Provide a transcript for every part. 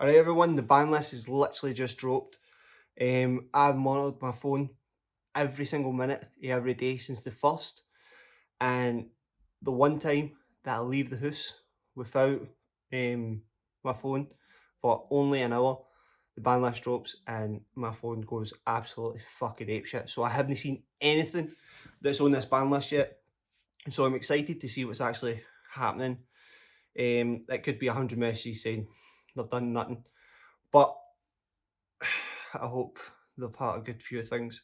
Alright everyone, the ban list is literally just dropped. I've monitored my phone every single minute of every day since the first, and the one time that I leave the house without my phone for only an hour, the ban list drops and my phone goes absolutely fucking apeshit. So I haven't seen anything that's on this ban list yet. So I'm excited to see what's actually happening. It could be 100 messages saying they've done nothing. But I hope they've had a good few things.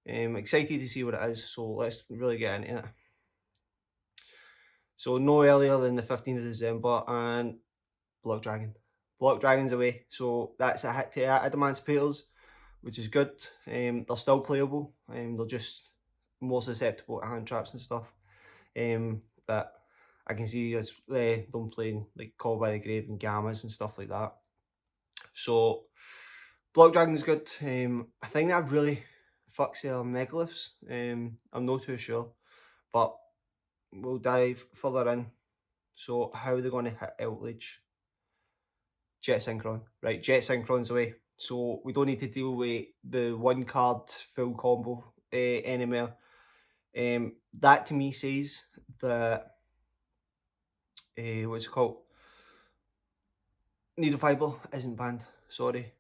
Excited to see what it is, so let's really get into it. So no earlier than the 15th of December and Block Dragon. Block Dragon's away, so that's a hit to Adamant's Peters, which is good. They're still playable, they're just more susceptible to hand traps and stuff. But I can see us them playing like Call by the Grave and Gammas and stuff like that. So Block Dragon's good. I think that really fucks their Megaliths. I'm not too sure, but we'll dive further in. So how are they going to hit Outrage? Jet Synchron. Right, Jet Synchron's away. So we don't need to deal with the one card full combo anymore. That to me says that, what's it called? Needle Fiber isn't banned, sorry.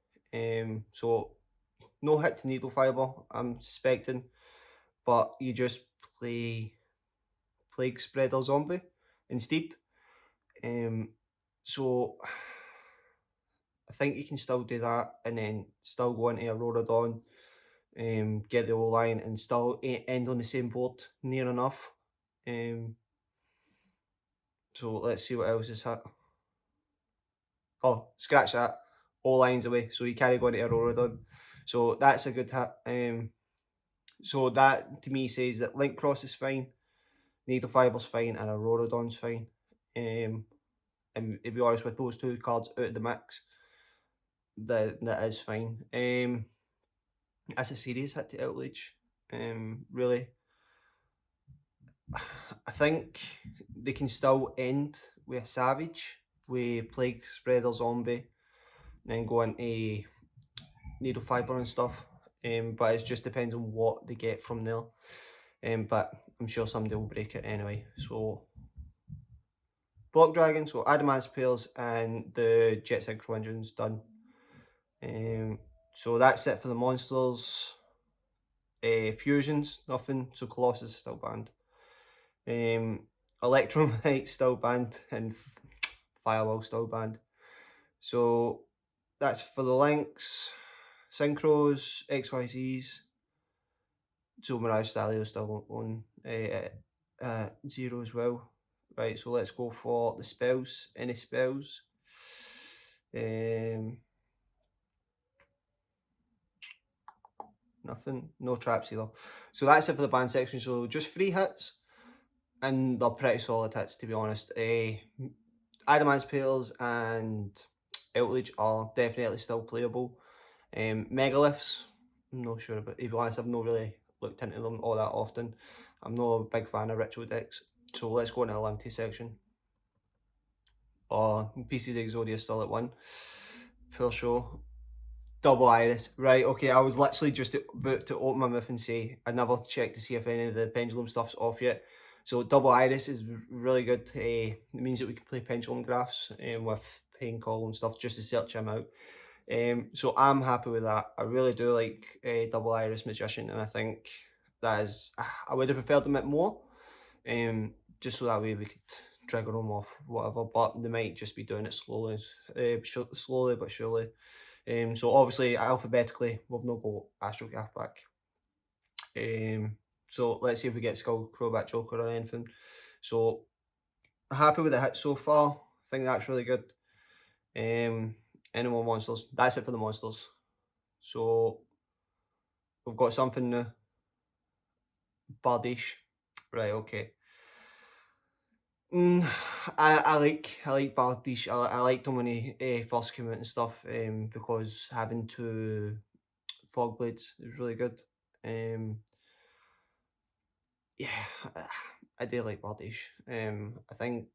So no hit to Needle Fiber, I'm suspecting, but you just play Plague Spreader Zombie instead. So I think you can still do that and then still go into Aurora Dawn, get the O-line and still end on the same board near enough. So let's see what else is hit. Oh, scratch that. O-line's away, so you can't go into Aurora Dawn. So that's a good hit. So that to me says that Link Cross is fine, Needle Fiber's fine, and Aurora Dawn's fine. And to be honest, with those two cards out of the mix, that is fine. That's a serious hit to Outrage. Really. I think they can still end with a Savage, with Plague Spreader Zombie, and then go into Needle Fiber and stuff. But it just depends on what they get from there. But I'm sure somebody will break it anyway. So Block Dragon, so Adamant's Pairs and the Jet Synchro Engine's done. So that's it for the monsters. Fusions, nothing. So Colossus is still banned. Electromite still banned and Firewall still banned. So that's for the links. Synchros, XYZs. So Mirage Stalio still on 0 as well. Right, so let's go for the spells. Any spells? Nothing. No traps either. So that's it for the ban section. So just 3 hits. And they're pretty solid hits, to be honest. Adamant's Pairs and Outrage are definitely still playable. Megaliths, I'm not sure about, to be honest, I've not really looked into them all that often. I'm not a big fan of ritual decks. So let's go into the limited section. Pieces of Exodia still at 1. Poor show. Double Iris. Right, okay, I was literally just about to open my mouth and say I never checked to see if any of the pendulum stuff's off yet. So Double Iris is really good. It means that we can play pendulum graphs with Pain Call and stuff just to search him out. So I'm happy with that. I really do like Double Iris Magician, and I think that is, I would have preferred them a bit more. Just so that way we could trigger them off, whatever. But they might just be doing it slowly, slowly but surely. So obviously alphabetically we've not got Astrograph back. So let's see if we get Skull Crobat Joker or anything. So happy with the hit so far. I think that's really good. Any more monsters? That's it for the monsters. So we've got something new. Bardish. Right, okay. I like Bardish. I liked him when he first came out and stuff. Because having 2 Fog Blades is really good. Yeah, I do like Bardish. I think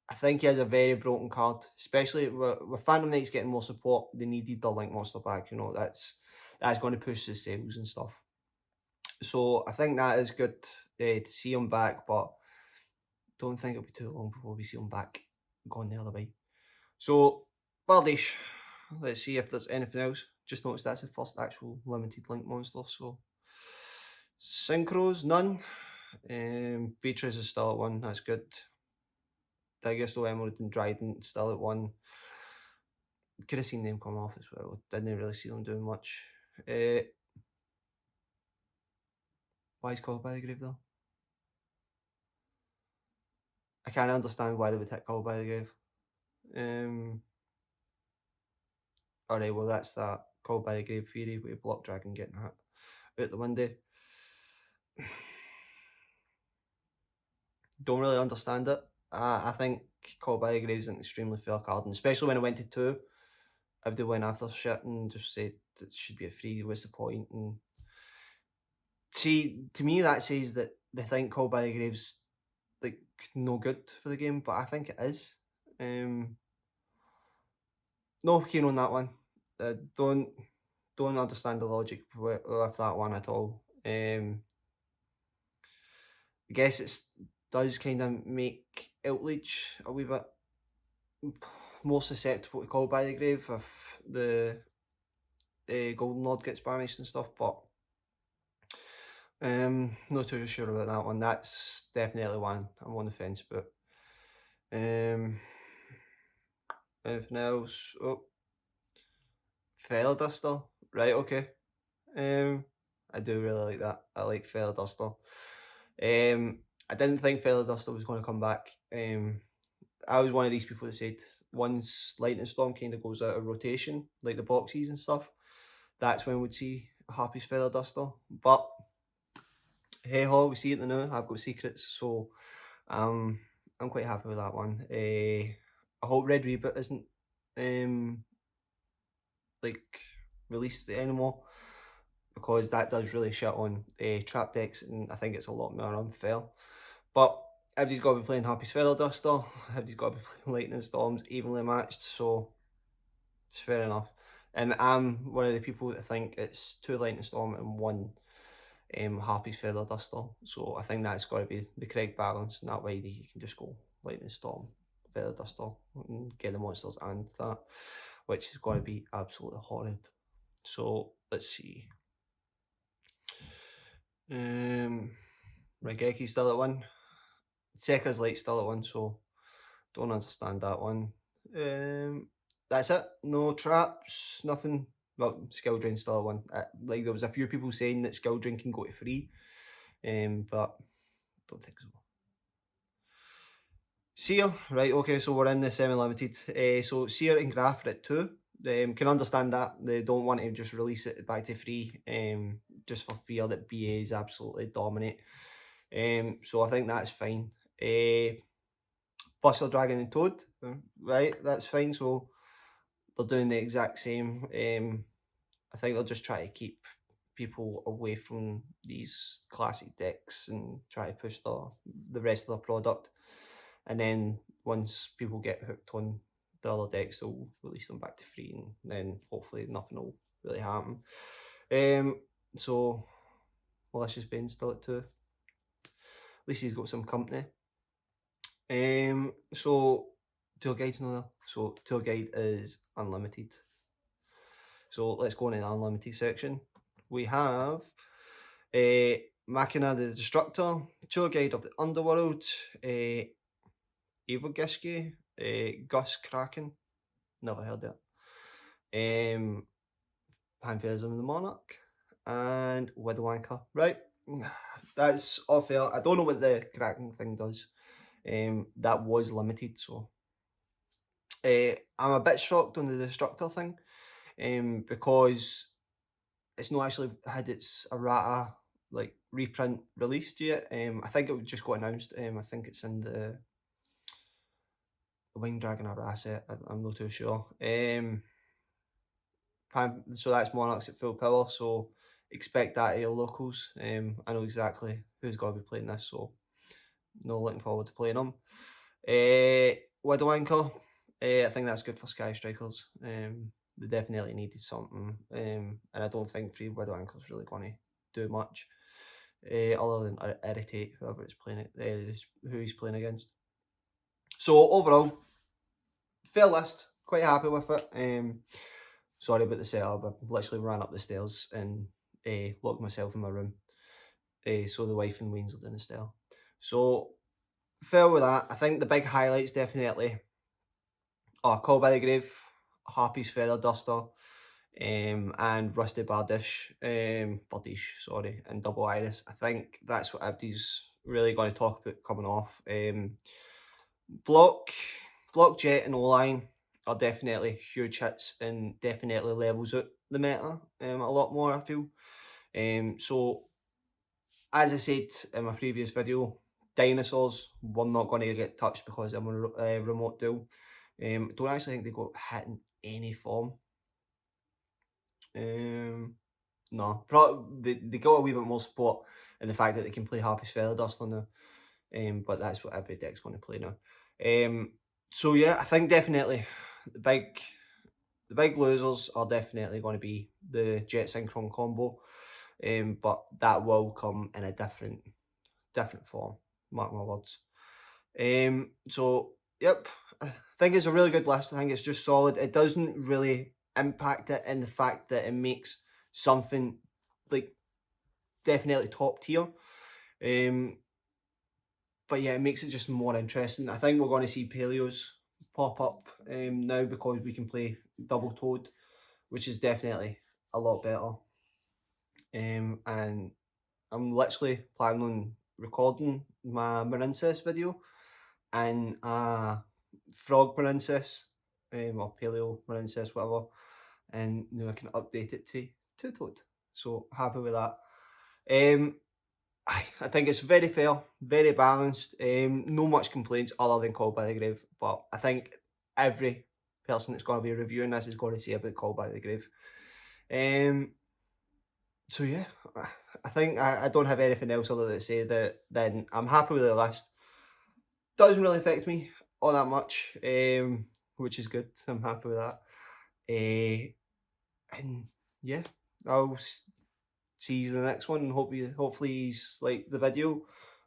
I think he has a very broken card, especially with Phantom Knights getting more support. They needed the Link Monster back. You know, that's going to push the sales and stuff. So I think that is good to see him back, but don't think it'll be too long before we see him back going the other way. So Bardish, let's see if there's anything else. Just noticed that's the first actual limited Link Monster. So Synchros, none. Beatrice is still at 1, that's good. Digesto, Emerald and Dryden still at 1. Could have seen them come off as well. Didn't really see them doing much. Why is Called by the Grave though? I can't understand why they would hit Called by the Grave. Alright, well that's that Called by the Grave theory with Block Dragon getting hit out the window. Don't really understand it. I think Called by the Grave is an extremely fair card, and especially when it went to 2, everybody went after shit and just said it should be a 3, what's the point? And see, to me that says that they think Called by the Grave's like no good for the game, but I think it is. No keen on that one. Don't understand the logic with that one at all. I guess it does kind of make Outrage a wee bit more susceptible to Call by the Grave if the Golden Lord gets banished and stuff, but not too sure about that one. That's definitely one I'm on the fence about. Anything else? Oh, Feather Duster. Right, okay. I do really like that. I like Feather Duster. I didn't think Feather Duster was going to come back. I was one of these people that said once Lightning Storm kind of goes out of rotation, like the boxes and stuff, that's when we'd see a Happy's Feather Duster. But hey ho, we see it now. I've got secrets, so I'm quite happy with that one. I hope Red Reboot isn't like released anymore, because that does really shit on trap decks, and I think it's a lot more unfair. But everybody's got to be playing Happy's Feather Duster, everybody's got to be playing Lightning Storms, evenly matched, so it's fair enough. And I'm one of the people that think it's 2 Lightning Storm and 1 Happy's Feather Duster, so I think that's got to be the correct balance, and that way you can just go Lightning Storm, Feather Duster, and get the monsters and that, which is going to be absolutely horrid. So let's see. Regeki's still at 1. Sekka's Light still at 1, so don't understand that one. That's it. No traps, nothing. Well, Skill Drain still at 1. Like there was a few people saying that Skill Drain can go to 3, but don't think so. Seer, right, okay, so we're in the semi-limited. So Seer and Graph are at 2. Can understand that. They don't want to just release it back to 3, just for fear that BAs absolutely dominate. So I think that's fine. Buster Dragon and Toad, right, that's fine. So they're doing the exact same. I think they'll just try to keep people away from these classic decks and try to push the rest of the product. And then once people get hooked on the other decks, they'll release them back to 3, and then hopefully nothing will really happen. So Malicious Bane's still at 2. At least he's got some company. So Tour Guide's not there. So Tour Guide is unlimited. So let's go into the unlimited section. We have Machina the Destructor, Tour Guide of the Underworld, Evogiski, Gus Kraken, never heard of it. Pantheism of the Monarch, and Widow Anchor. Right, that's all fair. I don't know what the Kraken thing does. That was limited, so I'm a bit shocked on the Destructor thing, because it's not actually had its errata like reprint released yet. I think it just got announced. I think it's in the Winged Dragon errata set. I'm not too sure. So that's Monarchs at full power, so expect that at your locals. I know exactly who's going to be playing this, so no looking forward to playing them. Widow Anchor. I think that's good for Sky Strikers. They definitely needed something, and I don't think Free Widow Anchor is really going to do much, other than irritate whoever is playing it, who he's playing against. So overall, fair list. Quite happy with it. Sorry about the setup. I literally ran up the stairs and locked myself in my room. So the wife and weans are down the stair. So fair with that. I think the big highlights definitely are Call by the Grave, Harpy's Feather Duster, and Rusty Bardish, sorry, and Double Iris. I think that's what everybody's really going to talk about coming off. Block, Jet and O-Line are definitely huge hits and definitely levels out the meta a lot more, I feel. So, as I said in my previous video, dinosaurs were not going to get touched because I'm a remote duel. Don't actually think they got hit in any form. No, probably they got a wee bit more support in the fact that they can play Harpy's Feather Duster now. But that's what every deck's going to play now. So yeah, I think definitely the big losers are definitely going to be the Jet Synchron combo. But that will come in a different form. Mark my words. So yep, I think it's a really good list. I think it's just solid. It doesn't really impact it in the fact that it makes something like definitely top tier. But yeah, it makes it just more interesting. I think we're going to see Paleos pop up now because we can play double toad, which is definitely a lot better. And I'm literally planning on recording my Marincess video and Frog Marincess, or Paleo Marincess, whatever, and I can update it to two toad. So happy with that. I think it's very fair, very balanced. No much complaints other than Call by the Grave, but I think every person that's going to be reviewing this is going to say about Call by the Grave. So yeah, I think I don't have anything else other than to say that then I'm happy with the list. Doesn't really affect me all that much, which is good. I'm happy with that. And yeah, I'll see you in the next one and hopefully he's like the video.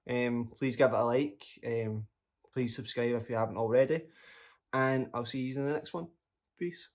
Please give it a like. Please subscribe if you haven't already. And I'll see you in the next one. Peace.